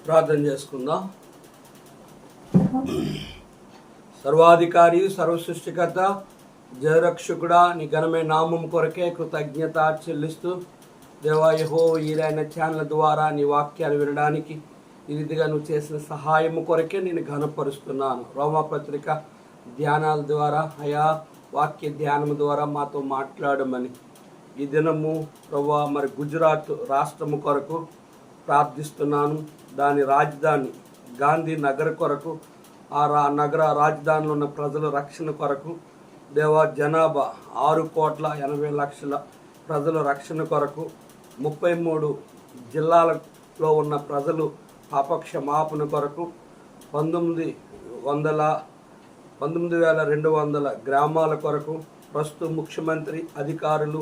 ప్రార్థన చేసుకుందాం. సర్వాధికారి, సర్వసృష్టికర్త, జయరక్షకుడా, నీ ఘనమైన నామం కొరకే కృతజ్ఞత చెల్లిస్తూ దేవా యెహోవా ఈరైన ఛానల్ ద్వారా నీ వాక్యాలు వినడానికి ఈ రీతిగా నువ్వు చేసిన సహాయము కొరకే నేను ఘనపరుస్తున్నాను. రోమాపత్రిక ధ్యానాల ద్వారా అయా వాక్య ధ్యానం ద్వారా మాతో మాట్లాడమని ఈ దినము ప్రభువా మరి గుజరాత్ రాష్ట్రము కొరకు ప్రార్థిస్తున్నాను. దాని రాజధాని గాంధీ నగర్ కొరకు ఆ నగర రాజధానిలో ఉన్న ప్రజల రక్షణ కొరకు దేవా జనాభా 6,80,00,000 ప్రజల రక్షణ కొరకు 33 జిల్లాలలో ఉన్న ప్రజలు పాపక్షమాపణ కొరకు 19,200 గ్రామాల కొరకు ప్రస్తుత ముఖ్యమంత్రి అధికారులు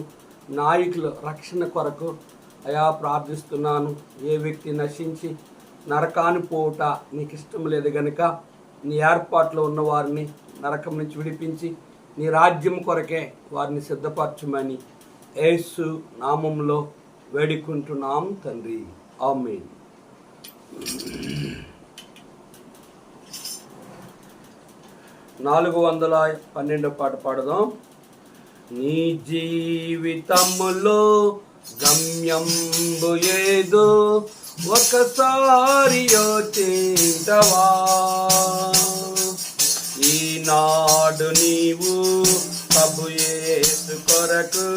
నాయకుల రక్షణ కొరకు అయా ప్రార్థిస్తున్నాను. ఏ వ్యక్తి నశించి నరకాన్ని పోవుట నీకు ఇష్టం లేదు గనుక నీ ఏర్పాట్లో ఉన్న వారిని నరకం నుంచి విడిపించి నీ రాజ్యం కొరకే వారిని సిద్ధపరచమని యేసు నామంలో వేడుకుంటున్నాం తండ్రి, ఆమేన్. 412 పాట పాడదాం. నీ జీవితములో గమ్యంబు ఏదో ఒకసారి యోచించవా. ఈనాడు నీవు ప్రభు యేసు కొరకు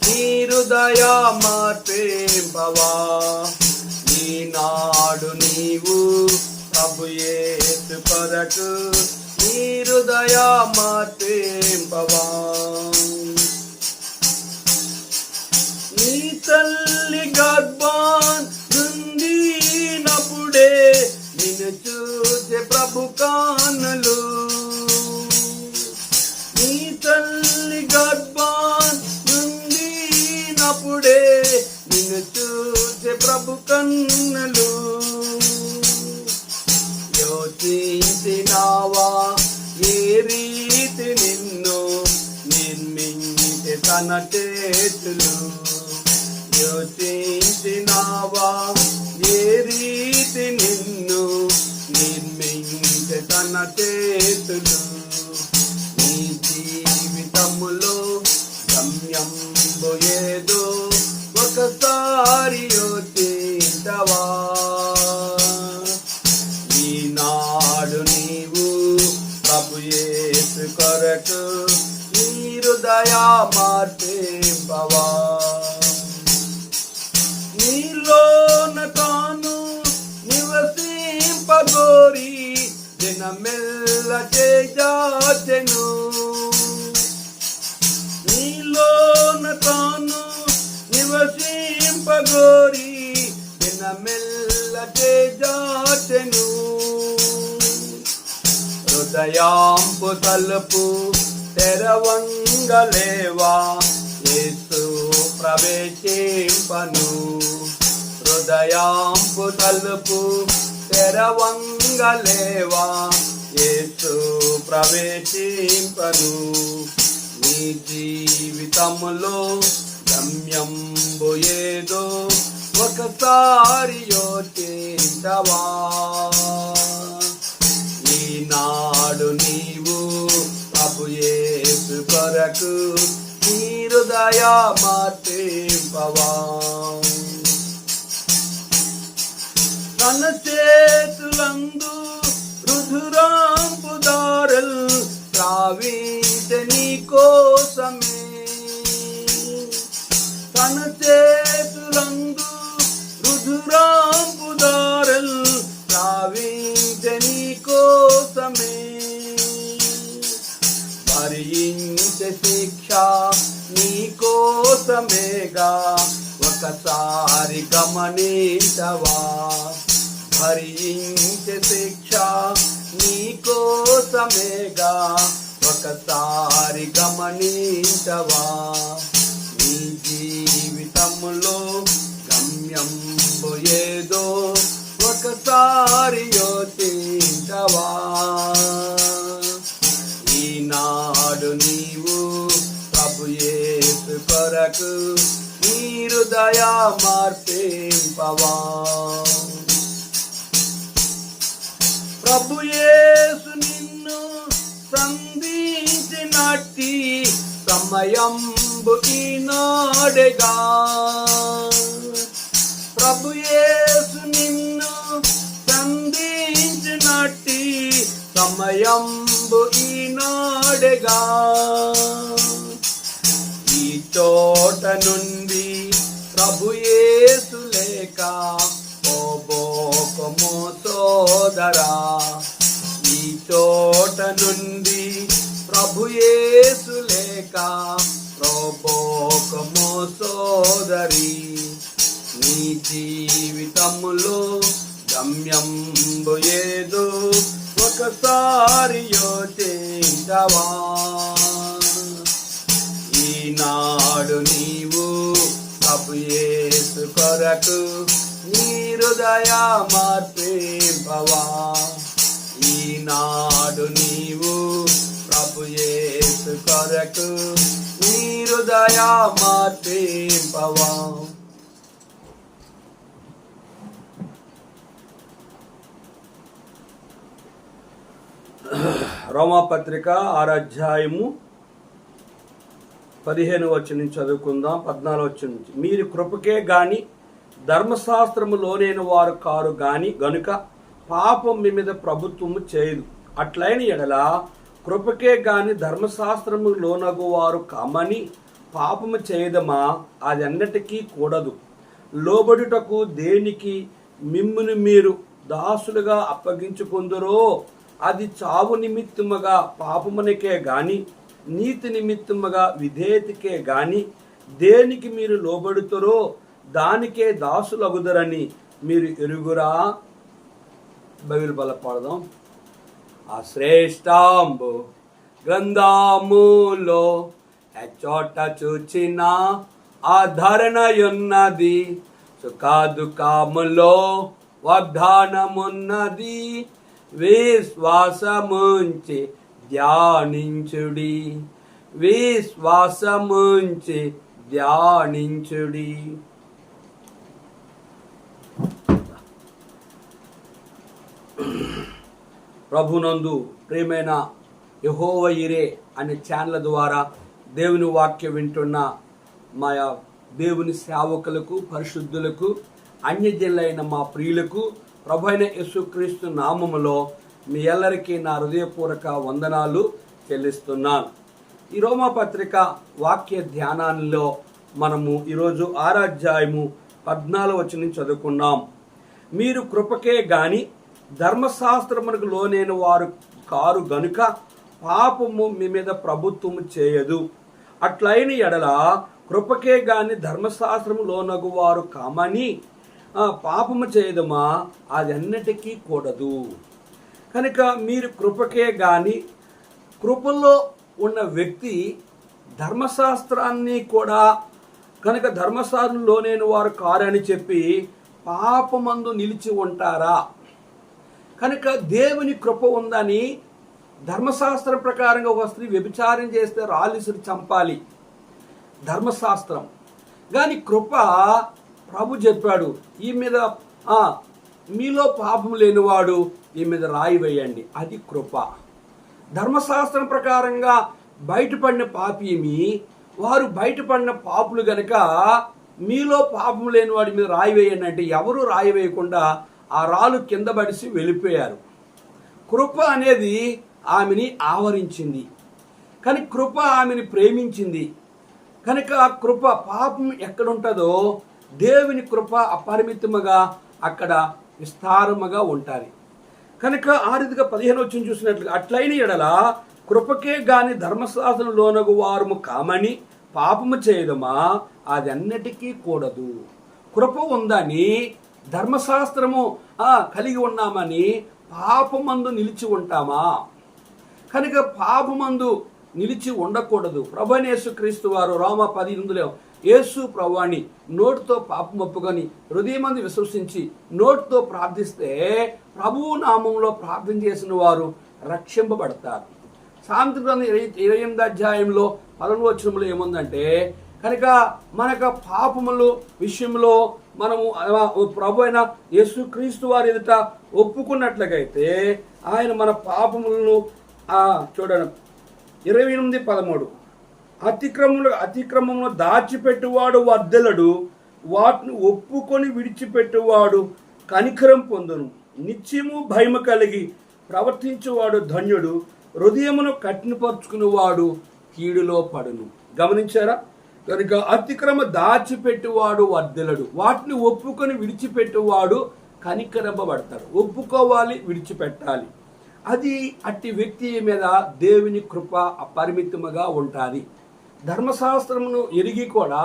నీ హృదయ మార్పింపవా. ఈనాడు నీవు ప్రభు యేసు కొరకు నీ హృదయ మార్పింపవా. నీ తల్లి గర్భాన్నినప్పుడే నిన్ను చూసే ప్రభు కానులు. నీ తల్లి గర్భాన్నినప్పుడే నిన్ను చూసే ప్రభు కన్నులు. యోచించినావా ఏ రీతి నిన్ను నిర్మించే తన చేతులు. యోచించినావా ఏ రీతి నిన్ను నిర్మించే తన చేతులు. నీ జీవితములో గమ్యంబు ఏదో ఒకసారి యోచించవా. ఈనాడు నీవు ప్రభు యేసు కొరకు నీ హృదయ మార్పింపవా. నీలోన తాను నివసింపగోరి దినమెల్ల చేజాచెను. నీలోన తాను నివసింపగోరి దినమెల్ల చేజాచెను. హృదయాంపు తలుపు తెరవంగలేవా యేసు ప్రవేశింపను. హృదయాంపు తలుపు తెరవంగలేవా యేసు ప్రవేశింపను. నీ జీవితములో గమ్యంబు ఏదో ఒకసారి యోచించవా. ఈనాడు నీవు ప్రభు యేసు కొరకు నీ హృదయ మార్పింపవా. తన చేతులందు రుధురాంపు దారల్ త్రావించె నీ కోసమే. తన చేతులందు రుధురాంపు దారల్ త్రావించె నీ కోసమే. భరించే శిక్ష నీ కోసమేగా ఒకసారి గమనించవా. భరించే శిక్ష నీ కోసమేగా ఒకసారి గమనించవా. నీ జీవితములో గమ్యంబు ఏదో ఒకసారి యోచించవా. ఈనాడు నీవు ప్రభు యేసు కొరకు నీ హృదయ మార్పింపవా. ప్రభు యేసు నిన్ను సంధించినట్టి సమయంబు ఈనాడేగా. ప్రభు యేసు నిన్ను సంధించినట్టి సమయంబు ఈనాడేగా. ఈ చోట నుండి ప్రభు యేసు లేక పోబోకము సోదరా. ఈ చోట నుండి ప్రభు యేసు లేక పోబోకము సోదరి. నీ జీవితములో గమ్యంబు ఏదో ఒకసారి యోచించవా. ఈనాడు నీవు ప్రభు యేసు కొరకు నీ హృదయ మార్పింపవా. ఈనాడు నీవు ప్రభు యేసు కొరకు నీ హృదయ మార్పింపవా. రోమాపత్రిక 6వ అధ్యాయము 15వ వచనం నుంచి చదువుకుందాం. 14వ వచనం నుంచి, మీరు కృపకే గాని ధర్మశాస్త్రము లోనైన వారు కారు గాని గనుక పాపం మీ మీద ప్రభుత్వము చేయదు. అట్లైన ఎడల కృపకే గాని ధర్మశాస్త్రము లోనగు వారు కామని పాపము చేయదమా? అది అన్నిటికీ కూడదు. లోబడుటకు దేనికి మిమ్మును మీరు దాసులుగా అప్పగించుకుందరో అది చావు నిమిత్తముగా పాపమునకే గాని నీతి నిమిత్తముగా విధేయతకే గాని దేనికి మీరు లోబడుతారో దానికే దాసులగుదరని మీరు ఎరుగురా. బైబిల్ బలపడదాం. ఆ శ్రేష్టాంబు గ్రంథములో ఎచ్చోట చూచిన ఆధరణయున్నది, సుఖదుఖములో వాగ్దానమున్నది. విశ్వాసముంచి ధ్యానించుడి, విశ్వాసముంచి ధ్యానించుడి. ప్రభునందు ప్రియమైన యెహోవా యిరే అనే ఛానల్ ద్వారా దేవుని వాక్యం వింటున్న మా దేవుని సేవకులకు, పరిశుద్ధులకు, అన్యజనులైన మా ప్రియులకు ప్రభు అయిన యేసుక్రీస్తు నామములో మీ అందరికీ నా హృదయపూర్వక వందనాలు చెల్లిస్తున్నాను. ఈ రోమాపత్రిక వాక్య ధ్యానాల్లో మనము ఈరోజు 6వ అధ్యాయము 14వ వచనం చదువుకున్నాం. మీరు కృపకే గాని ధర్మశాస్త్రమునకు లోనైన వారు కారు గనుక పాపము మీ మీద ప్రభుత్వము చేయదు. అట్లైన ఎడల కృపకే గాని ధర్మశాస్త్రము లోనగు వారు కామని పాపము చేయదమా? అది అన్నిటికీ కూడదు. కనుక మీరు కృపకే గాని, కృపలో ఉన్న వ్యక్తి ధర్మశాస్త్రాన్ని కూడా కనుక ధర్మశాస్త్రంలోనేని వారు కారని చెప్పి పాపమందు నిలిచి ఉంటారా? కనుక దేవుని కృప ఉందని ధర్మశాస్త్రం ప్రకారంగా ఒక స్త్రీ వ్యభిచారం చేస్తే రాలిసిరి చంపాలి, ధర్మశాస్త్రం. కానీ కృప ప్రభు చెప్పాడు, ఈ మీద మీలో పాపం లేనివాడు ఈ మీద రాయి వేయండి. అది కృప. ధర్మశాస్త్రం ప్రకారంగా బయటపడిన పాపేమి, వారు బయటపడిన పాపులు గనక మీలో పాపం లేనివాడి మీద రాయి వేయండి అంటే ఎవరు రాయి వేయకుండా ఆ రాళ్ళు కింద పడిసి వెళ్ళిపోయారు. కృప అనేది ఆమెని ఆవరించింది, కానీ కృప ఆమెని ప్రేమించింది. కనుక ఆ కృప, పాపం ఎక్కడుంటుందో దేవుని కృప అపరిమితముగా అక్కడ విస్తారముగా ఉంటుంది. కనుక ఆ రీతిగా 15వ వచనం చూసినట్లుగా, అట్లైన ఎడల కృపకే గాని ధర్మశాస్త్రం లోనగు వారము కామని పాపము చేయదమా? అది అన్నిటికీ కూడదు. కృప ఉందని ధర్మశాస్త్రము కలిగి ఉన్నామని పాపమందు నిలిచి ఉంటామా? కనుక పాపమందు నిలిచి ఉండకూడదు. ప్రభువైన యేసుక్రీస్తు వారు రోమా 10:8 యేసు ప్రభువాని నోటితో పాపం ఒప్పుకొని హృదయమందు విశ్వసించి నోటితో ప్రార్థిస్తే ప్రభువు నామంలో ప్రార్థన చేసిన వారు రక్షింపబడతారు. సామెతల గ్రంథం 28వ అధ్యాయంలో 11వ వచనంలో ఏముందంటే, కనుక మనకు పాపములు విషయంలో మనము ప్రభు అయిన యేసుక్రీస్తు వారి ఎదుట ఒప్పుకున్నట్లయితే ఆయన మన పాపములను చూడండి 28:13 అతిక్రమమును దాచిపెట్టువాడు వర్ధలడు, వాటిని ఒప్పుకొని విడిచిపెట్టువాడు కనికరం పొందును. నిత్యము భయము కలిగి ప్రవర్తించువాడు ధన్యుడు, హృదయమును కఠినపరుచుకునేవాడు కీడులో పడును. గమనించారా? కనుక అతిక్రమ దాచిపెట్టువాడు వర్ధలడు, వాటిని ఒప్పుకొని విడిచిపెట్టువాడు కనికరింపబడతాడు. ఒప్పుకోవాలి, విడిచిపెట్టాలి. అది అట్టి వ్యక్తి మీద దేవుని కృప అపరిమితముగా ఉంటుంది. ధర్మశాస్త్రమును ఎరిగి కూడా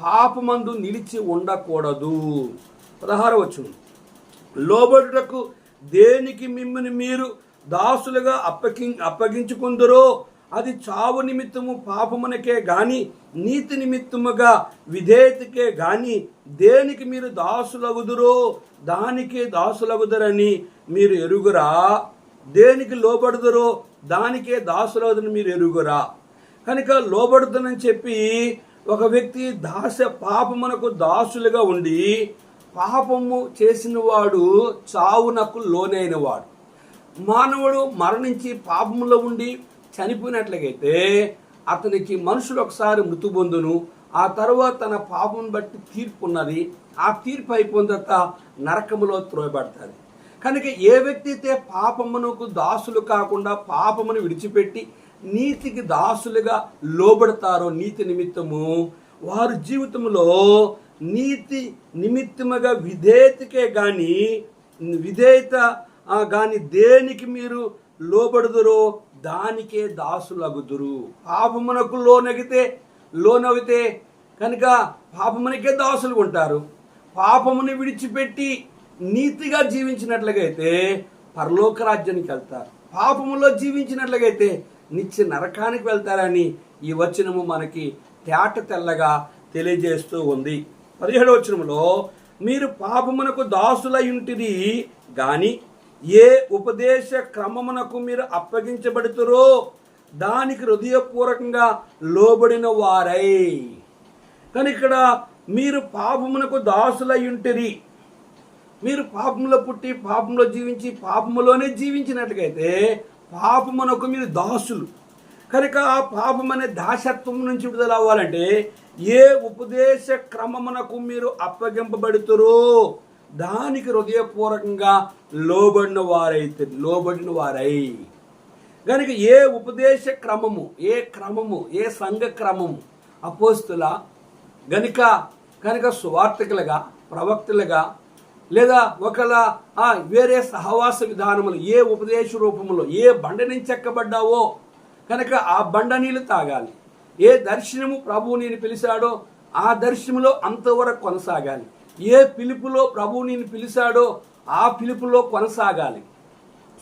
పాపమందు నిలిచి ఉండకూడదు. 16వ వచనం, లోబడుటకు దేనికి మిమ్మల్ని మీరు దాసులుగా అప్పగించుకుందరో అది చావు నిమిత్తము పాపమునకే గాని నీతి నిమిత్తముగా విధేయతకే గాని దేనికి మీరు దాసులగుదురో దానికే దాసులగుదరని మీరు ఎరుగురా. దేనికి లోబడుదరో దానికే దాసులగుదని మీరు ఎరుగురా. కనుక లోబడుదనని చెప్పి ఒక వ్యక్తి పాపమునకు దాసులుగా ఉండి పాపము చేసిన వాడు చావునకు లోనైన వాడు. మానవుడు మరణించి పాపములో ఉండి చనిపోయినట్లయితే అతనికి మనుషులు ఒకసారి మృతి పొందును. ఆ తర్వాత తన పాపం బట్టి తీర్పు ఉన్నది. ఆ తీర్పు అయిపోయిన తర్వాత నరకములో త్రోయబడతాది. కనుక ఏ వ్యక్తి అయితే పాపమునకు దాసులు కాకుండా పాపమును విడిచిపెట్టి నీతికి దాసులుగా లోబడతారో నీతి నిమిత్తము, వారి జీవితంలో నీతి నిమిత్తముగా విధేయతకే గాని దేనికి మీరు లోబడుదురో దానికే దాసులగుదురు. పాపమునకు లోనవితే కనుక పాపమునకే దాసులు ఉంటారు. పాపమును విడిచిపెట్టి నీతిగా జీవించినట్లయితే పరలోక రాజ్యానికి వెళ్తారు. పాపములో జీవించినట్లయితే నిత్య నరకానికి వెళ్తారని ఈ వచనము మనకి తేట తెల్లగా తెలియజేస్తూ ఉంది. 17వ వచనంలో, మీరు పాపమునకు దాసులయుంటిరి గాని ఏ ఉపదేశ క్రమమునకు మీరు అప్పగించబడుతురో దానికి హృదయపూర్వకంగా లోబడిన వారై. కానీ ఇక్కడ మీరు పాపమునకు దాసులయుంటిరి, మీరు పాపంలో పుట్టి పాపంలో జీవించి పాపములోనే జీవించినట్లయితే పాపమునకు మీరు దాసులు. కనుక ఆ పాపం అనే దాసత్వం నుంచి విడుదల అవ్వాలంటే ఏ ఉపదేశ క్రమమునకు మీరు అప్పగింపబడుతురో దానికి హృదయపూర్వకంగా లోబడిన వారై. కనుక ఏ ఉపదేశ క్రమము, ఏ సంఘ క్రమము, అపోస్తుల కనుక సువార్తికులుగా, ప్రవక్తలుగా, లేదా ఒకలా వేరే సహవాస విధానములు, ఏ ఉపదేశ రూపములో ఏ బండ నుంచి ఎక్కబడ్డావో కనుక ఆ బండ నీళ్ళు తాగాలి. ఏ దర్శనము ప్రభువు నేను పిలిచాడో ఆ దర్శనములో అంతవరకు కొనసాగాలి. ఏ పిలుపులో ప్రభువు నేను పిలిచాడో ఆ పిలుపులో కొనసాగాలి.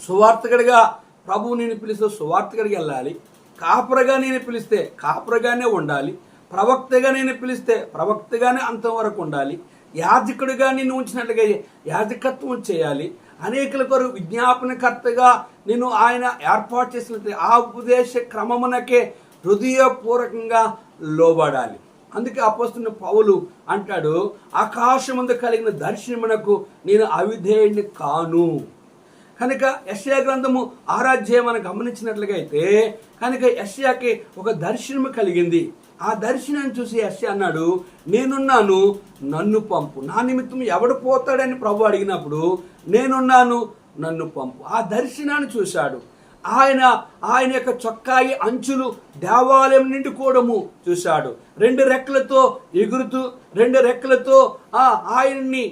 సువార్తకుడిగా ప్రభువు నేను పిలిస్తే సువార్తకుడికి వెళ్ళాలి. కాపురగా నేను పిలిస్తే కాపురగానే ఉండాలి. ప్రవక్తగా నేను పిలిస్తే ప్రవక్తగానే అంతవరకు ఉండాలి. యాజకుడిగా నిన్ను ఉంచినట్లుగా యాజకత్వం చేయాలి. అనేకుల కొరకు విజ్ఞాపనకర్తగా నేను ఆయన ఏర్పాటు చేసినట్టు ఆ ఉపదేశ క్రమమునకే హృదయపూర్వకంగా లోబడాలి. అందుకే అపోస్తలుడైన పౌలు అంటాడు, ఆకాశమందు కలిగిన దర్శనమునకు నేను అవిధేయుని కాను. కనుక యెషయా గ్రంథము 6వ అధ్యాయం మనం గమనించినట్లుగైతే కనుక యెషయాకి ఒక దర్శనము కలిగింది. ఆ దర్శనాన్ని చూసి యెషయా అన్నాడు, నేనున్నాను, నన్ను పంపు. నా నిమిత్తం ఎవడు పోతాడని ప్రభు అడిగినప్పుడు నేనున్నాను, నన్ను పంపు. ఆ దర్శనాన్ని చూశాడు. ఆయన యొక్క చొక్కాయి అంచులు దేవాలయం నిండుకోవడము చూశాడు. 2 రెక్కలతో ఎగురుతూ 2 రెక్కలతో ఆయన్ని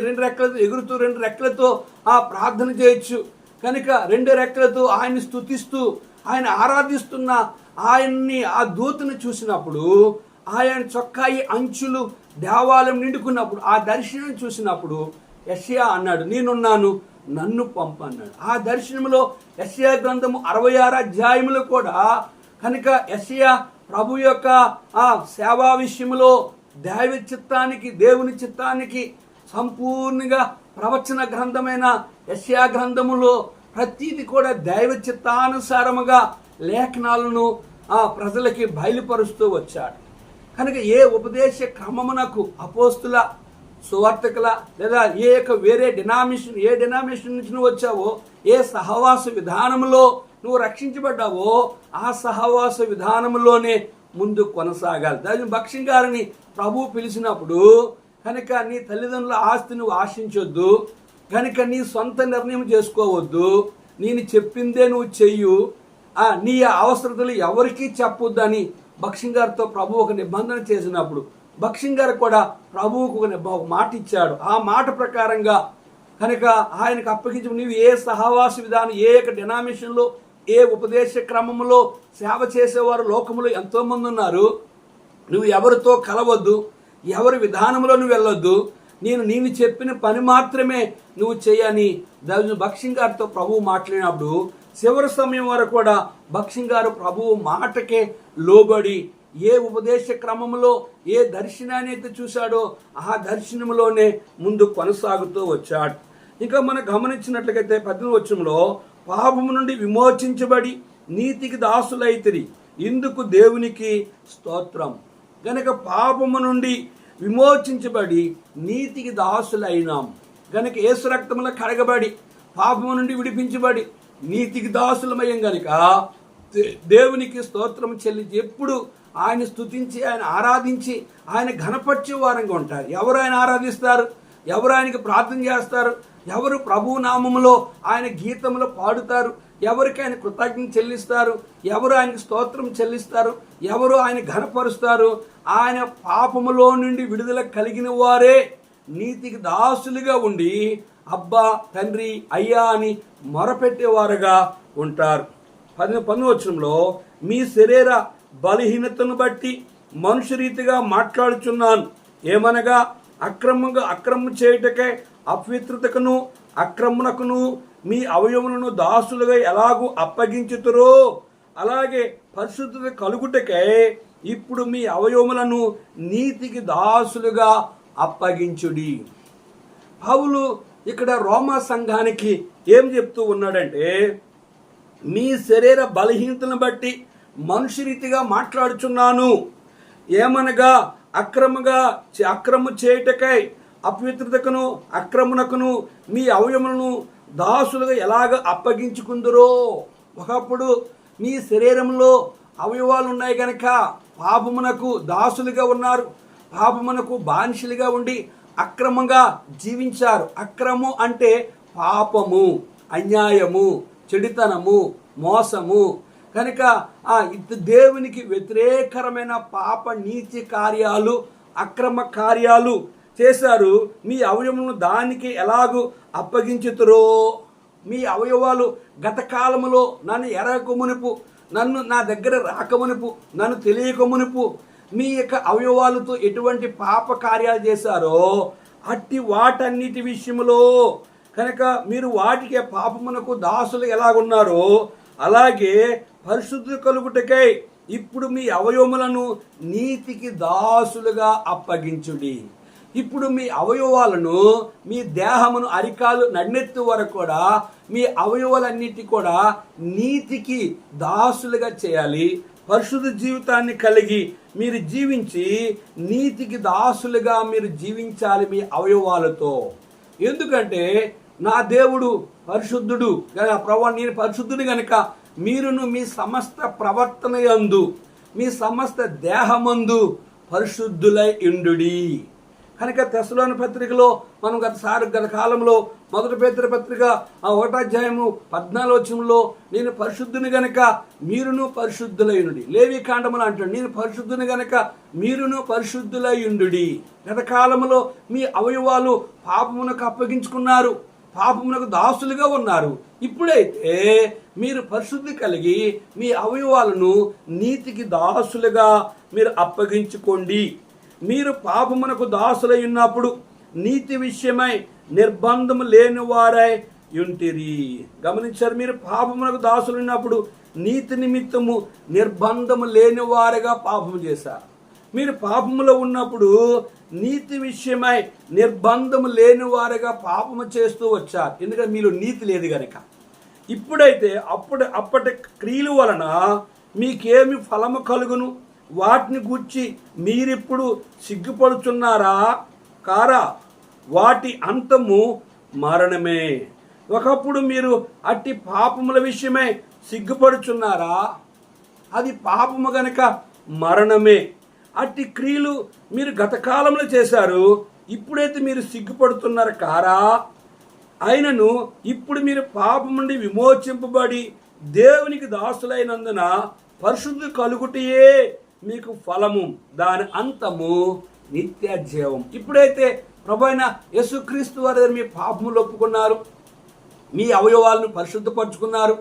2 రెక్కలతో ఎగురుతూ 2 రెక్కలతో ప్రార్థన చేయొచ్చు. కనుక 2 రెక్కలతో ఆయన్ని స్తుతిస్తూ ఆయన ఆరాధిస్తున్న ఆయన్ని ఆ దూతను చూసినప్పుడు, ఆయన చొక్కాయి అంచులు దేవాలయం నిండుకున్నప్పుడు, ఆ దర్శనం చూసినప్పుడు యెషయా అన్నాడు, నేనున్నాను, నన్ను పంపు అన్నాడు. ఆ దర్శనంలో యెషయా గ్రంథము 66వ అధ్యాయములో కూడా కనుక యెషయా ప్రభు యొక్క సేవా విషయంలో దేవుని చిత్తానికి సంపూర్ణంగా ప్రవచన గ్రంథమైన యెషయా గ్రంథములో ప్రతిది కూడా దైవ చిత్తానుసారముగా లేఖనాలను ప్రజలకి బయలుపరుస్తూ వచ్చాడు. కనుక ఏ ఉపదేశ క్రమమునకు అపోస్తుల సువార్తికుల లేదా వేరే డినామినేషన్ నుంచి నువ్వు వచ్చావో, ఏ సహవాస విధానంలో నువ్వు రక్షించబడ్డావో ఆ సహవాస విధానంలోనే ముందు కొనసాగాలి. దాని భక్ష్యం గారిని ప్రభువు పిలిచినప్పుడు కనుక నీ తల్లిదండ్రుల ఆస్తి నువ్వు ఆశించొద్దు, కనుక నీ సొంత నిర్ణయం చేసుకోవద్దు, నేను చెప్పిందే నువ్వు చెయ్యు, నీ అవసరతలు ఎవరికీ చెప్పొద్దని భక్ష్యం గారితో ప్రభు ఒక నిబంధన చేసినప్పుడు భక్ష్యం గారు కూడా ప్రభువుకు ఒక మాట ఇచ్చాడు. ఆ మాట ప్రకారంగా కనుక ఆయనకు అప్పగించి నువ్వు ఏ సహవాస విధానం, ఏ డినామినేషన్లో, ఏ ఉపదేశ క్రమంలో సేవ చేసేవారు లోకంలో ఎంతోమంది ఉన్నారు. నువ్వు ఎవరితో కలవద్దు, ఎవరి విధానంలో నువ్వు వెళ్ళొద్దు, నేను చెప్పిన పని మాత్రమే నువ్వు చేయని భక్ష్యం గారితో ప్రభువు మాట్లాడినప్పుడు చివరి సమయం వరకు కూడా భక్ష్యం గారు ప్రభువు మాటకే లోబడి ఏ ఉపదేశ క్రమంలో ఏ దర్శనాన్ని అయితే చూశాడో ఆ దర్శనంలోనే ముందు కొనసాగుతూ వచ్చాడు. ఇంకా మనం గమనించినట్లయితే 18వ వచనంలో పాపము నుండి విమోచించబడి నీతికి దాసులైతిరి, ఇందుకు దేవునికి స్తోత్రం. గనక పాపము నుండి విమోచించబడి నీతికి దాసులైనాం. గనక యేసు రక్తములో కడగబడి పాపము నుండి విడిపించబడి నీతికి దాసులమయం గనుక దేవునికి స్తోత్రం చెల్లించి ఎప్పుడు ఆయన స్తుతించి ఆయన ఆరాధించి ఆయన ఘనపరిచే వారంగా ఉంటారు. ఎవరు ఆయన ఆరాధిస్తారు, ఎవరు ఆయనకి ప్రార్థన చేస్తారు, ఎవరు ప్రభు నామములో ఆయన గీతంలో పాడుతారు, ఎవరికి ఆయన కృతజ్ఞత చెల్లిస్తారు, ఎవరు ఆయనకు స్తోత్రం చెల్లిస్తారు, ఎవరు ఆయన ఘనపరుస్తారు, ఆయన పాపములో నుండి విడుదల కలిగిన వారే నీతికి దాసులుగా ఉండి అబ్బా తండ్రి అయ్యా అని మొరపెట్టేవారుగా ఉంటారు. 19వ వచనంలో మీ శరీర బలహీనతను బట్టి మనుష్య రీతిగా మాట్లాడుచున్నాను, ఏమనగా అక్రమం చేయుటకై అపవిత్రతకును అక్రమణకును మీ అవయవములను దాసులుగా ఎలాగూ అప్పగించుతురో అలాగే పరిశుద్ధత కలుగుటకై ఇప్పుడు మీ అవయవములను నీతికి దాసులుగా అప్పగించుడి. పౌలు ఇక్కడ రోమా సంఘానికి ఏం చెప్తూ ఉన్నాడంటే, మీ శరీర బలహీనతను బట్టి మనుష్య రీతిగా మాట్లాడుచున్నాను, ఏమనగా అక్రమ చేయుటకై అపవిత్రతకును అక్రమణకును మీ అవయవములను దాసులుగా ఎలాగ అప్పగించుకుందరో. ఒకప్పుడు మీ శరీరంలో అవయవాలు ఉన్నాయి కనుక పాపమునకు దాసులుగా ఉన్నారు, పాపమునకు బానిసలుగా ఉండి అక్రమంగా జీవించారు. అక్రమం అంటే పాపము, అన్యాయము, చెడుతనము, మోసము. కనుక దేవునికి వ్యతిరేకరమైన పాప నీతి కార్యాలు, అక్రమ కార్యాలు చేశారు. మీ అవయవములను దానికి ఎలాగూ అప్పగించుతురో. మీ అవయవాలు గత కాలములో నన్ను ఎరగకమునుపు, నన్ను నా దగ్గర రాకమునుపు, నన్ను తెలియకమునుపు మీ యొక్క అవయవాలతో ఎటువంటి పాప కార్యాలు చేశారో అట్టి వాటన్నిటి విషయంలో కనుక మీరు వాటికి పాపమునకు దాసులు ఎలాగున్నారో అలాగే పరిశుద్ధ కలుగుటకై ఇప్పుడు మీ అవయవములను నీతికి దాసులుగా అప్పగించుడి. ఇప్పుడు మీ అవయవాలను, మీ దేహమును అరికాలు నన్నెత్తు వరకు కూడా మీ అవయవాలన్నిటి కూడా నీతికి దాసులుగా చేయాలి. పరిశుద్ధ జీవితాన్ని కలిగి మీరు జీవించి నీతికి దాసులుగా మీరు జీవించాలి మీ అవయవాలతో. ఎందుకంటే నా దేవుడు పరిశుద్ధుడు, ప్రభు నేను పరిశుద్ధుడు కనుక మీరును మీ సమస్త ప్రవర్తన యందు, మీ సమస్త దేహమందు పరిశుద్ధులై ఉండుడి. కనుక తెస్సలోని పత్రికలో మనం గత కాలంలో 1 పేతురు పత్రిక 1వ అధ్యాయము 14వ వచనంలో నేను పరిశుద్ధుని గనక మీరును పరిశుద్ధులైయుండుడి. లేవి కాండములు అంటాడు, నేను పరిశుద్ధుని గనక మీరును పరిశుద్ధులైయుండుడి. గత కాలంలో మీ అవయవాలు పాపమునకు అప్పగించుకున్నారు, పాపమునకు దాసులుగా ఉన్నారు. ఇప్పుడైతే మీరు పరిశుద్ధి కలిగి మీ అవయవాలను నీతికి దాసులుగా మీరు అప్పగించుకోండి. మీరు పాపమునకు దాసులై ఉన్నప్పుడు నీతి విషయమై నిర్బంధము లేని వారై ఉంటిరి. గమనించారు, మీరు పాపమునకు దాసులు ఉన్నప్పుడు నీతి నిమిత్తము నిర్బంధము లేని వారుగా పాపము చేశారు. మీరు పాపములో ఉన్నప్పుడు నీతి విషయమై నిర్బంధము లేని వారుగా పాపము చేస్తూ వచ్చారు. ఎందుకంటే మీలో నీతి లేదు కనుక. ఇప్పుడైతే అప్పటి క్రియల వలన మీకేమి ఫలము కలుగును, వాటిని గూర్చి మీరిప్పుడు సిగ్గుపడుచున్నారా కారా? వాటి అంతము మరణమే. ఒకప్పుడు మీరు అట్టి పాపముల విషయమై సిగ్గుపడుచున్నారా? అది పాపము గనక మరణమే. అట్టి క్రియలు మీరు గత కాలంలో చేశారు, ఇప్పుడైతే మీరు సిగ్గుపడుతున్నారు కారా? అయినను ఇప్పుడు మీరు పాపం నుండి విమోచింపబడి దేవునికి దాసులైనందున పరిశుద్ధి కలుగుటయే మీకు ఫలము, దాని అంతము నిత్య జీవం. ఇప్పుడైతే ప్రభువైన యేసుక్రీస్తు వారి మీ పాపములు ఒప్పుకున్నారు, మీ అవయవాలను పరిశుద్ధపరచుకున్నారు,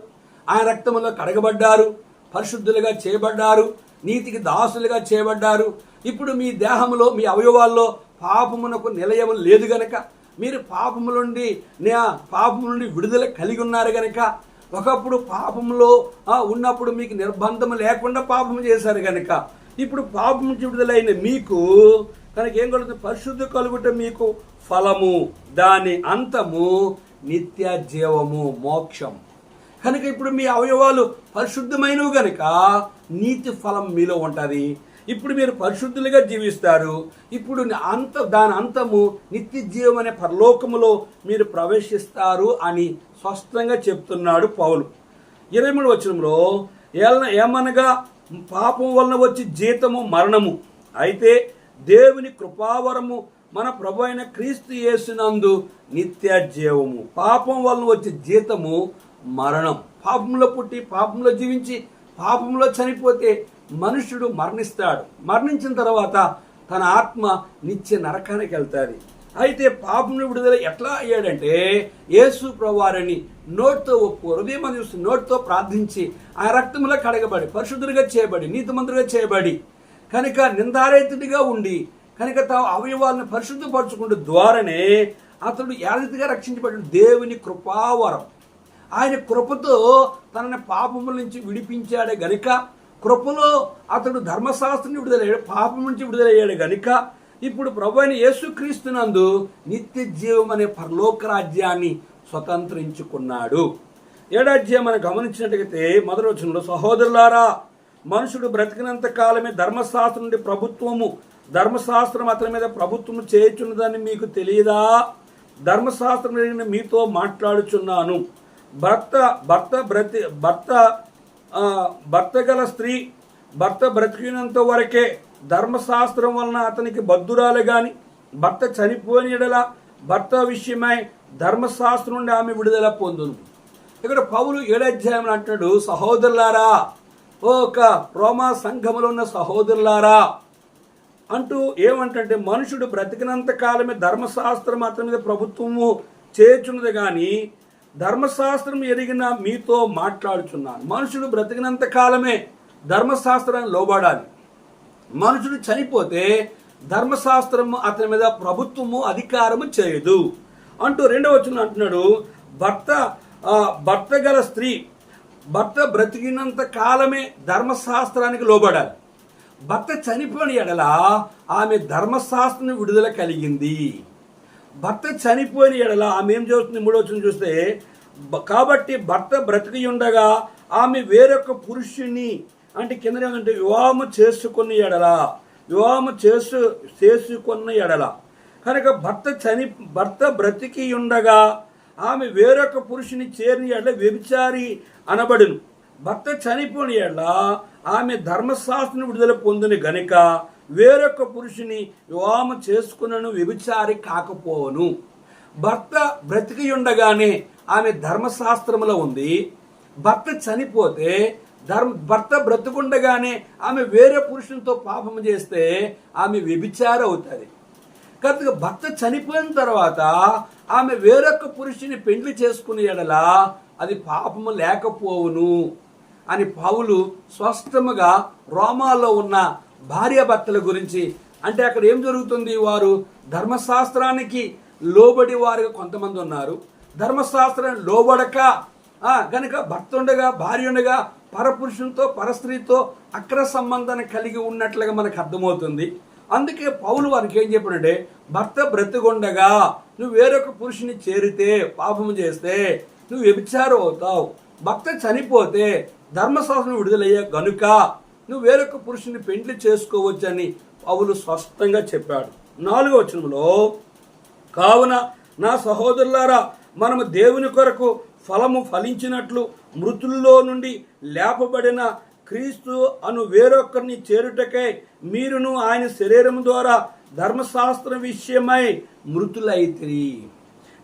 ఆయన రక్తములో కడగబడ్డారు, పరిశుద్ధులుగా చేయబడ్డారు, నీతికి దాసులుగా చేయబడ్డారు. ఇప్పుడు మీ దేహంలో మీ అవయవాల్లో పాపమునకు నిలయము లేదు గనక, మీరు పాపము నుండి విడుదల కలిగి ఉన్నారు గనక, ఒకప్పుడు పాపంలో ఉన్నప్పుడు మీకు నిర్బంధం లేకుండా పాపం చేశారు గనక, ఇప్పుడు పాపం నుంచి విడుదలైన మీకు కనుక ఏం కలుగుతుంది? పరిశుద్ధి కలుగుట మీకు ఫలము, దాని అంతము నిత్య జీవము, మోక్షం. కనుక ఇప్పుడు మీ అవయవాలు పరిశుద్ధమైనవి కనుక నీతి ఫలం మీలో ఉంటుంది. ఇప్పుడు మీరు పరిశుద్ధులుగా జీవిస్తారు. ఇప్పుడు దాని అంతము నిత్య జీవం అనే పరలోకములో మీరు ప్రవేశిస్తారు అని స్పష్టంగా చెప్తున్నాడు పౌలు. 23వ వచనంలో ఏమనగా పాపం వలన వచ్చి జీతము మరణము, అయితే దేవుని కృపావరము మన ప్రభు అయిన క్రీస్తు యేసునందు నిత్య జీవము. పాపం వలన వచ్చే జీతము మరణం. పాపంలో పుట్టి పాపంలో జీవించి పాపంలో చనిపోతే మనుషుడు మరణిస్తాడు. మరణించిన తర్వాత తన ఆత్మ నిత్య నరకానికి వెళ్తాది. అయితే పాపం విడుదల ఎట్లా అయ్యాడంటే యేసు ప్రభువారిని నోటితో ఒప్పు, హృదయం చూసి నోటితో ప్రార్థించి ఆ రక్తంలో కడగబడి పరిశుద్ధుడిగా చేయబడి నీతిమంతుడిగా చేయబడి కనుక నిందారహితుడిగా ఉండి కనుక తాను అవయవాలను పరిశుద్ధపరచుకుంటూ ద్వారానే అతడు యాదిగా రక్షించబడి దేవుని కృపావరం. ఆయన కృపతో తనని పాపముల నుంచి విడిపించాడే గనుక, కృపలో అతడు ధర్మశాస్త్రం విడుదలయ్యాడు, పాపం నుంచి విడుదలయ్యాడు గనుక ఇప్పుడు ప్రభువైన యేసుక్రీస్తునందు నిత్య జీవం అనే పరలోక రాజ్యాన్ని స్వతంత్రించుకున్నాడు. 7వ అధ్యాయం మనం గమనించినట్లయితే 1వ వచనంలో, సహోదరులారా, మనుషుడు బ్రతికినంత కాలమే ధర్మశాస్త్రం నుండి ధర్మశాస్త్రం అతని మీద ప్రభుత్వం చేయుచున్నదని మీకు తెలియదా? ధర్మశాస్త్రం మీతో మాట్లాడుచున్నాను. భర్త గల స్త్రీ భర్త బ్రతికినంత వరకే ధర్మశాస్త్రం వలన అతనికి బద్ధురాలు గాని, భర్త చనిపోయిన యెడల భర్త విషయమై ధర్మశాస్త్రం నుండి ఆమె విడుదల పొందును. ఇక్కడ పౌలు 7వ అధ్యాయంలో అంటున్నాడు, సహోదరులారా, ఒక రోమా సంఘములో ఉన్న సహోదరులారా అంటూ ఏమంటే మనుషుడు బ్రతికినంత కాలమే ధర్మశాస్త్రం అతని మీద ప్రభుత్వము చేయుచున్నది కానీ ధర్మశాస్త్రం ఎరిగిన మీతో మాట్లాడుచున్నాను. మనుషుడు బ్రతికినంత కాలమే ధర్మశాస్త్రాన్ని లోబడాలి. మనుషుడు చనిపోతే ధర్మశాస్త్రము అతని మీద ప్రభుత్వము అధికారము చేయదు అంటూ 2వ వచనం అంటున్నాడు, భర్త గల స్త్రీ భర్త బ్రతికినంత కాలమే ధర్మశాస్త్రానికి లోబడాలి. భర్త చనిపోయిన యెడల ఆమె ధర్మశాస్త్రం విడుదల కలిగింది. భర్త చనిపోయిన యెడల ఆమె ఏం చేస్తుంది? 3వ వచనం చూస్తే, కాబట్టి భర్త బ్రతికి ఉండగా ఆమె వేరొక పురుషుని అంటే కింద ఏమంటే వివాహము చేసుకున్న ఎడల కనుక భర్త బ్రతికి ఉండగా ఆమె వేరొక పురుషుని చేరిన ఎడల వ్యభిచారి అనబడును. భర్త చనిపోయిన ఎడల ఆమె ధర్మశాస్త్రం విడుదల పొందిన గనుక వేరొక పురుషుని వివాహం చేసుకున్నను వ్యభిచారి కాకపోవును. భర్త బ్రతికి ఉండగానే ఆమె ధర్మశాస్త్రంలో ఉంది. భర్త చనిపోతే భర్త బ్రతుకుండగానే ఆమె వేరే పురుషునితో పాపము చేస్తే ఆమె వ్యభిచారి అవుతుంది. కనుక భర్త చనిపోయిన తర్వాత ఆమె వేరొక పురుషుని పెండ్లి చేసుకునే ఎడల అది పాపము లేకపోవును అని పౌలు స్పష్టముగా రోమాలో ఉన్న భార్యాభర్తల గురించి అంటే అక్కడ ఏం జరుగుతుంది? వారు ధర్మశాస్త్రానికి లోబడి వారుగా కొంతమంది ఉన్నారు. ధర్మశాస్త్రాన్ని లోబడక గనుక భర్త ఉండగా భార్య ఉండగా పరపురుషునితో పరస్త్రీతో అక్ర సంబంధాన్ని కలిగి ఉన్నట్లుగా మనకు అర్థమవుతుంది. అందుకే పౌలు వారికి ఏం చెప్పాడంటే, భర్త బ్రతికొండగా నువ్వు వేరొక పురుషుని చేరితే పాపము చేస్తే నువ్వు వ్యభిచారం అవుతావు. భర్త చనిపోతే ధర్మశాస్త్రం విడుదలయ్యే గనుక నువ్వు వేరొక పురుషుని పెండ్లి చేసుకోవచ్చని పౌలు స్పష్టంగా చెప్పాడు. 4వ వచనంలో, కావున నా సహోదరులారా, మనము దేవుని కొరకు ఫలము ఫలించినట్లు మృతుల్లో నుండి లేపబడిన క్రీస్తు అను వేరొకరిని చేరుటకై మీరును ఆయన శరీరం ద్వారా ధర్మశాస్త్ర విషయమై మృతులైతిరి.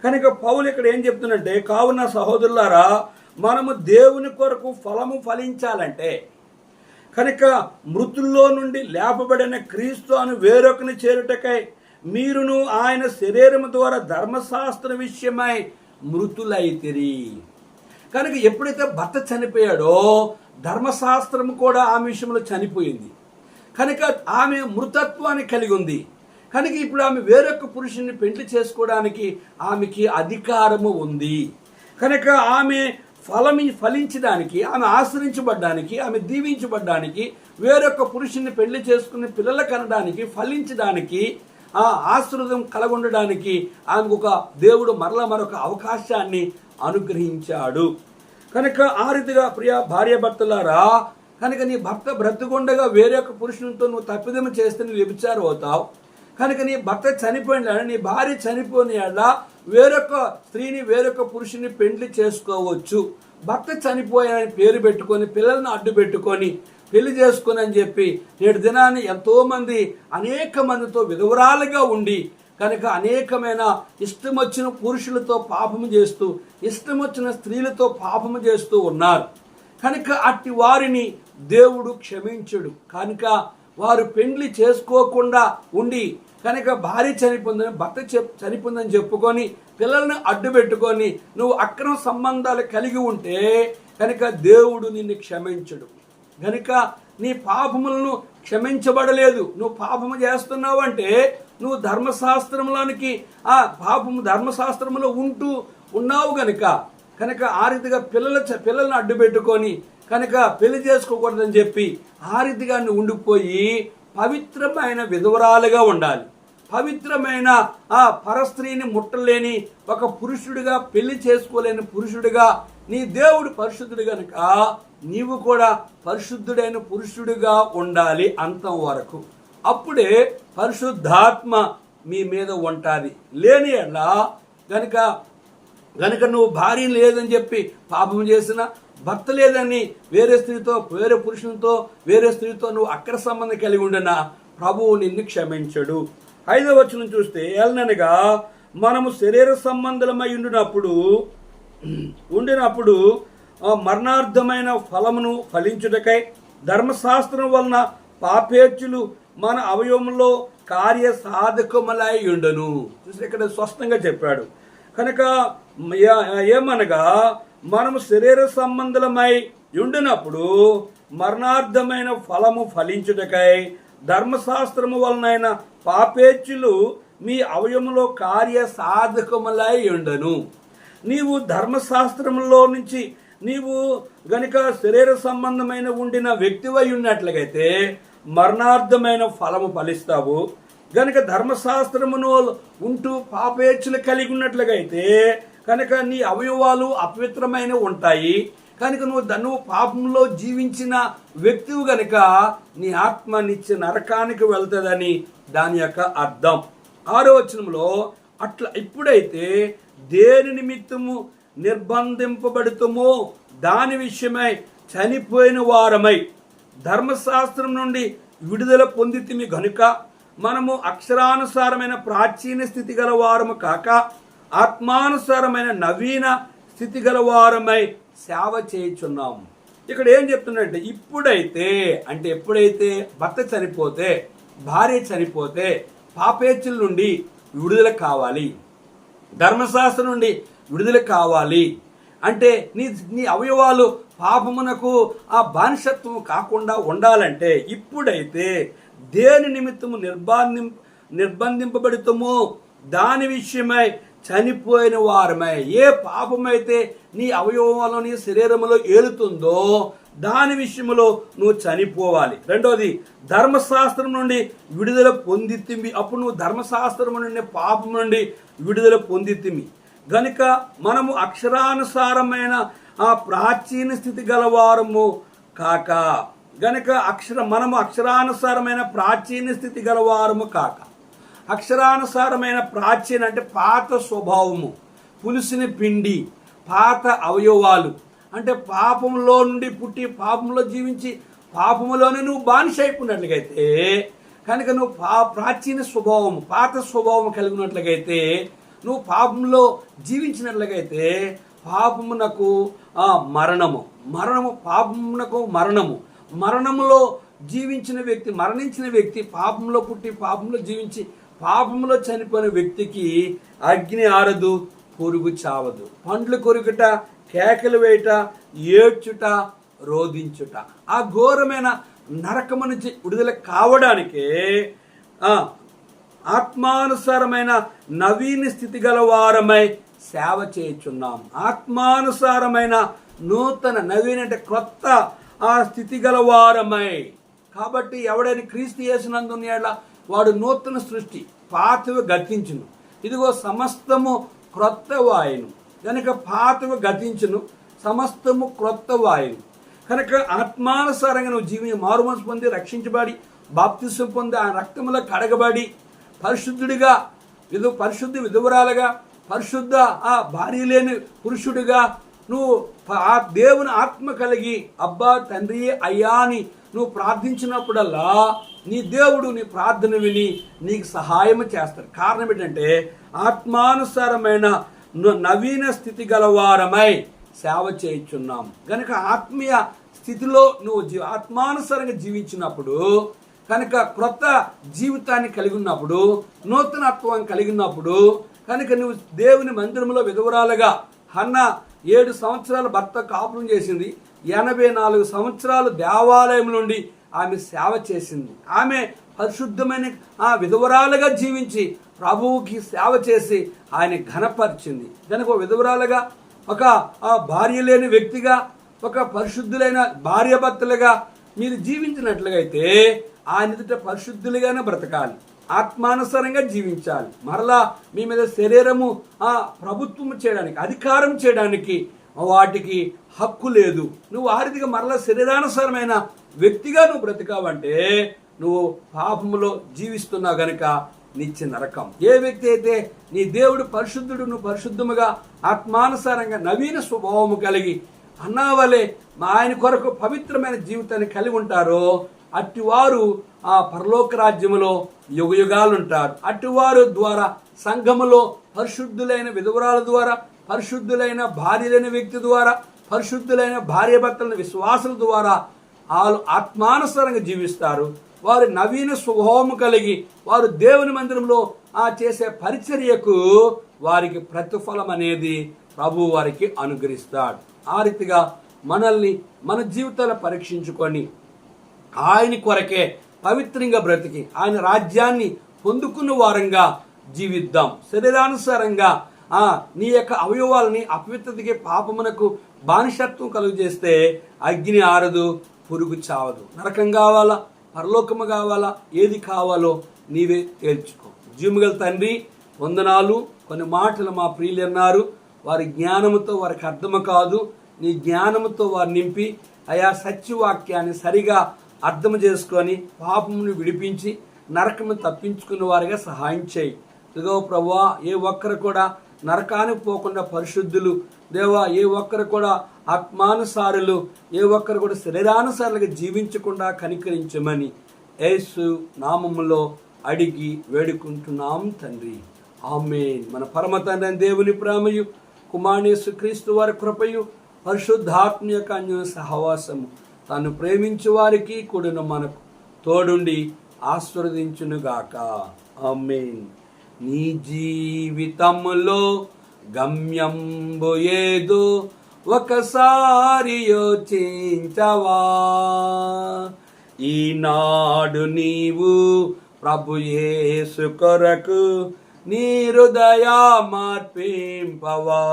కనుక పౌలు ఇక్కడ ఏం చెప్తున్నంటే, కావున సహోదరులారా, మనము దేవుని కొరకు ఫలము ఫలించాలంటే కనుక మృతుల్లో నుండి లేపబడిన క్రీస్తు అను వేరొకరిని చేరుటకై మీరును ఆయన శరీరం ద్వారా ధర్మశాస్త్ర విషయమై మృతులైతిరి. కనుక ఎప్పుడైతే భర్త చనిపోయాడో ధర్మశాస్త్రం కూడా ఆమె విషయంలో చనిపోయింది. కనుక ఆమె మృతత్వాన్ని కలిగి ఉంది. కనుక ఇప్పుడు ఆమె వేరొక పురుషుని పెండ్లి చేసుకోవడానికి ఆమెకి అధికారము ఉంది. కనుక ఆమె ఫలించడానికి, ఆమె ఆశ్రయించబడ్డానికి, ఆమె దీవించబడ్డానికి, వేరొక పురుషుని పెళ్లి చేసుకుని పిల్లలు కనడానికి, ఫలించడానికి, ఆ ఆశీర్వాదం కలగొండడానికి ఆమెకు ఒక దేవుడు మరొక అవకాశాన్ని అనుగ్రహించాడు. కనుక ఆ రీతిగా ప్రియ భార్య భర్తలారా, కనుక నీ భర్త బ్రతుకుండగా వేరొక పురుషునితో నువ్వు తప్పిదం చేస్తే నువ్వు వ్యభిచారం అవుతావు. కనుక నీ భర్త చనిపోయిన, నీ భార్య చనిపోయిన వేరొక స్త్రీని, వేరొక పురుషుని పెండ్లి చేసుకోవచ్చు. భర్త చనిపోయాడని పేరు పెట్టుకొని, పిల్లలను అడ్డు పెట్టుకొని పెళ్లి చేసుకుని అని చెప్పి నేటి దినాన్ని ఎంతోమంది అనేక మందితో విధవరాలుగా ఉండి, కనుక అనేకమైన ఇష్టం వచ్చిన పురుషులతో పాపము చేస్తూ, ఇష్టం వచ్చిన స్త్రీలతో పాపము చేస్తూ ఉన్నారు. కనుక అట్టి వారిని దేవుడు క్షమించడు. కనుక వారు పెండ్లి చేసుకోకుండా ఉండి, కనుక భార్య చనిపోయిందని, భర్త చనిపోయిందని చెప్పుకొని పిల్లల్ని అడ్డు పెట్టుకొని నువ్వు అక్రమ సంబంధాలు కలిగి ఉంటే కనుక దేవుడు నిన్ను క్షమించడు. కనుక నీ పాపములను క్షమించబడలేదు. నువ్వు పాపము చేస్తున్నావు అంటే నువ్వు ధర్మశాస్త్రంలోనికి ధర్మశాస్త్రంలో ఉన్నావు కనుక ఆ రీతిగా పిల్లలను అడ్డు పెట్టుకొని కనుక పెళ్లి చేసుకోకూడదని చెప్పి ఆ రీతిగా నువ్వు ఉండిపోయి పవిత్రమైన విధవరాలుగా ఉండాలి. పవిత్రమైన ఆ పరస్త్రీని ముట్టలేని ఒక పురుషుడిగా, పెళ్లి చేసుకోలేని పురుషుడిగా, నీ దేవుడు పరిశుద్ధుడు కనుక నీవు కూడా పరిశుద్ధుడైన పురుషుడిగా ఉండాలి అంతం వరకు. అప్పుడే పరిశుద్ధాత్మ మీ మీద ఉంటుంది. లేని ఎడల గనుక నువ్వు భార్య లేదని చెప్పి పాపం చేసిన, భర్త లేదని వేరే పురుషునితో వేరే స్త్రీతో నువ్వు అక్రమ సంబంధం కలిగి ఉండినా ప్రభువు నిన్ను క్షమించడు. 5వ వచనం చూస్తే, ఏలనగా మనము శరీర సంబంధమై ఉండినప్పుడు మరణార్థమైన ఫలమును ఫలించుటకై ధర్మశాస్త్రం వలన పాపేచ్చులు మన అవయవంలో కార్య సాధకములై ఉండును. చూసి ఇక్కడ స్పష్టంగా చెప్పాడు. కనుక ఏమనగా మనము శరీర సంబంధమై ఉండినప్పుడు మరణార్థమైన ఫలము ఫలించుటకై ధర్మశాస్త్రము వలనైన పాపేచ్చులు మీ అవయములో కార్య సాధకములై ఉండను. నీవు ధర్మశాస్త్రంలో నుంచి నీవు గనుక శరీర సంబంధమైన ఉండిన వ్యక్తివై ఉన్నట్లయితే మరణార్థమైన ఫలము ఫలిస్తావు. గనుక ధర్మశాస్త్రమును ఉంటూ పాపేచ్చులు కలిగి ఉన్నట్లయితే కనుక నీ అవయవాలు అపవిత్రమైన ఉంటాయి. కనుక నువ్వు పాపంలో జీవించిన వ్యక్తివి గనుక నీ ఆత్మ నిత్య నరకానికి వెళ్తుందని దాని యొక్క అర్థం. 6వ వచనంలో, అట్లా ఇప్పుడైతే దేని నిమిత్తము నిర్బంధింపబడుతామో దాని విషయమై చనిపోయిన వారమై ధర్మశాస్త్రం నుండి విడుదల పొందితిమి గనుక మనము అక్షరానుసారమైన ప్రాచీన స్థితి గల వారము కాక ఆత్మానుసారమైన నవీన స్థితి గల వారమై సేవ చేయుచున్నాము. ఇక్కడ ఏం చెప్తున్నట్టే, ఇప్పుడైతే అంటే ఎప్పుడైతే భర్త చనిపోతే, భార్య చనిపోతే పాపేచ్చుల నుండి విడుదల కావాలి, ధర్మశాస్త్రం నుండి విడుదల కావాలి అంటే నీ అవయవాలు పాపమునకు ఆ బానిసత్వం కాకుండా ఉండాలంటే ఇప్పుడైతే దేని నిమిత్తము నిర్బంధింపబడుతామో దాని విషయమై చనిపోయిన వారమై, ఏ పాపమైతే నీ అవయవంలో నీ శరీరంలో ఏలుతుందో దాని విషయంలో నువ్వు చనిపోవాలి. రెండోది, ధర్మశాస్త్రం నుండి విడుదల పొందితిమి. అప్పుడు నువ్వు ధర్మశాస్త్రం నుండి పాపం నుండి విడుదల పొందితిమి గనుక మనము అక్షరానుసారమైన ఆ ప్రాచీన స్థితి గలవారము కాక. గనుక మనము అక్షరానుసారమైన ప్రాచీన స్థితి గలవారము కాక, అక్షరానుసారమైన ప్రాచీన అంటే పాత స్వభావము, పులిసిన పిండి, పాత అవయవాలు, అంటే పాపంలో నుండి పుట్టి పాపంలో జీవించి పాపములోనే నువ్వు బానిస అయిపోయినట్లుగైతే, కనుక నువ్వు ప్రాచీన స్వభావము, పాత స్వభావం కలిగినట్లుగైతే, నువ్వు పాపంలో జీవించినట్లుగైతే పాపమునకు పాపమునకు మరణములో జీవించిన వ్యక్తి, మరణించిన వ్యక్తి, పాపంలో పుట్టి పాపంలో జీవించి పాపంలో చనిపోయిన వ్యక్తికి అగ్ని ఆరదు, పురుగు చావదు. పండ్లు కొరుకుట, కేకలు వేయుట, ఏడ్చుట, రోధించుట, ఆ ఘోరమైన నరకము నుంచి విడుదల కావడానికే ఆత్మానుసారమైన నవీన స్థితి గల వారమై సేవ చేయుచున్నాం. ఆత్మానుసారమైన నూతన, నవీన అంటే క్రొత్త ఆ స్థితి గల వారమై. కాబట్టి ఎవడైనా క్రీస్తు యేసునందున్న వాడు నూతన సృష్టి, పాతవి గతించును, ఇదిగో సమస్తము క్రొత్త వాయును. కనుక పాతవి గతించును, సమస్తము క్రొత్త వాయును. కనుక ఆత్మానుసారంగా నువ్వు మారుమనసు పొంది, రక్షించబడి, బాప్తిసం పొంది, ఆ రక్తములో కడగబడి, పరిశుద్ధుడిగా, పరిశుద్ధ విధవరాలుగా, పరిశుద్ధ ఆ భార్య లేని పురుషుడిగా నువ్వు ఆ దేవుని ఆత్మ కలిగి అబ్బా తండ్రి అయ్యా అని నువ్వు ప్రార్థించినప్పుడల్లా నీ దేవుడు నీ ప్రార్థన విని నీకు సహాయం చేస్తాడు. కారణం ఏంటంటే ఆత్మానుసారమైన నవీన స్థితి గలవారమై సేవ చేయుచున్నాం. కనుక ఆత్మీయ స్థితిలో నువ్వు ఆత్మానుసారంగా జీవించినప్పుడు, కనుక క్రొత్త జీవితాన్ని కలిగి ఉన్నప్పుడు, నూతనత్వం కలిగినప్పుడు, కనుక నువ్వు దేవుని మందిరంలో విధవరాలుగా, హన్న 7 సంవత్సరాలు భర్త కాపురం చేసింది, 84 సంవత్సరాలు దేవాలయం నుండి ఆమె సేవ చేసింది. ఆమె పరిశుద్ధమైన ఆ విధవరాలుగా జీవించి ప్రభువుకి సేవ చేసి ఆయన ఘనపరిచింది. కనుక విధవరాలుగా, ఒక భార్య లేని వ్యక్తిగా, ఒక పరిశుద్ధులైన భార్యాభర్తలుగా మీరు జీవించినట్లుగా అయితే ఆయన ఎదుట పరిశుద్ధులుగానే బ్రతకాలి, ఆత్మానుసారంగా జీవించాలి. మరలా మీ మీద శరీరము ప్రభుత్వం చేయడానికి, అధికారం చేయడానికి వాటికి హక్కు లేదు. నువ్వు ఆ రీతిగా మరలా శరీరానుసారమైన వ్యక్తిగా నువ్వు బ్రతకావంటే నువ్వు పాపములో జీవిస్తున్నావు గనుక నిత్య నరకం. ఏ వ్యక్తి అయితే నీ దేవుడు పరిశుద్ధుడు, నువ్వు పరిశుద్ధముగా ఆత్మానుసారంగా నవీన స్వభావము కలిగి అన్నావలే ఆయన కొరకు పవిత్రమైన జీవితాన్ని కలిగి ఉంటారో అట్టివారు ఆ పరలోక రాజ్యములో యుగయుగాలు ఉంటారు. అట్టివారు ద్వారా సంఘములో పరిశుద్ధులైన విధవరాల ద్వారా, పరిశుద్ధులైన భార్యలైన వ్యక్తి ద్వారా, పరిశుద్ధులైన భార్యాభర్తల విశ్వాసుల ద్వారా వాళ్ళు ఆత్మానుసారంగా జీవిస్తారు. వారు నవీన స్వభావము కలిగి వారు దేవుని మందిరంలో చేసే పరిచర్యకు వారికి ప్రతిఫలం అనేది ప్రభు వారికి అనుగ్రహిస్తాడు. ఆ రీతిగా మనల్ని మన జీవితాలు పరీక్షించుకొని ఆయన కొరకే పవిత్రంగా బ్రతికి ఆయన రాజ్యాన్ని పొందుకున్న వారంగా జీవిద్దాం. శరీరానుసారంగా నీ యొక్క అవయవాలని అపవిత్రతకి, పాపమునకు బానిసత్వం కలుగు చేస్తే అగ్ని ఆరదు, పురుగు చావదు. నరకం కావాలా, పరలోకము కావాలా, ఏది కావాలో నీవే తేల్చుకో. జీవముగల తండ్రి వందనాలు. కొన్ని మాటలు మా ప్రియులు అన్నారు, వారి జ్ఞానముతో వారికి అర్థము కాదు, నీ జ్ఞానముతో వారు నింపి అయా సత్యవాక్యాన్ని సరిగా అర్థం చేసుకొని పాపమును విడిపించి నరకము తప్పించుకున్న వారిగా సహాయం చేయి. ఇదిగో ప్రభువా, ఏ ఒక్కరు కూడా నరకానికి పోకుండా పరిశుద్ధులు దేవా, ఏ ఒక్కరు కూడా ఆత్మానుసారులు, ఏ ఒక్కరు కూడా శరీరానుసారులుగా జీవించకుండా కనికరించమని యేసు నామములో అడిగి వేడుకుంటున్నాం తండ్రి, ఆమేన్. మన పరమ తండ్రి దేవుని ప్రేమయు, కుమారుని యేసు క్రీస్తు వారి కృపయు, పరిశుద్ధాత్మ యొక్క అన్యోన్య సహవాసము తాను ప్రేమించే వారికి కూడిన మనకు తోడుండి ఆశీర్వదించునుగాక. ఆమేన్. నీ జీవితంలో గమ్యంబు ఏదో ఒకసారి యోచించవా. ఈనాడు నీవు ప్రభు యేసు కొరకు నీ హృదయ మార్పింపవా.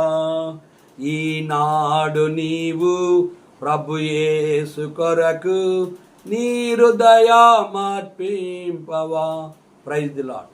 ఈనాడు నీవు ప్రభు యేసు కొరకు నీ హృదయ మార్పింపవా. Praise the lord.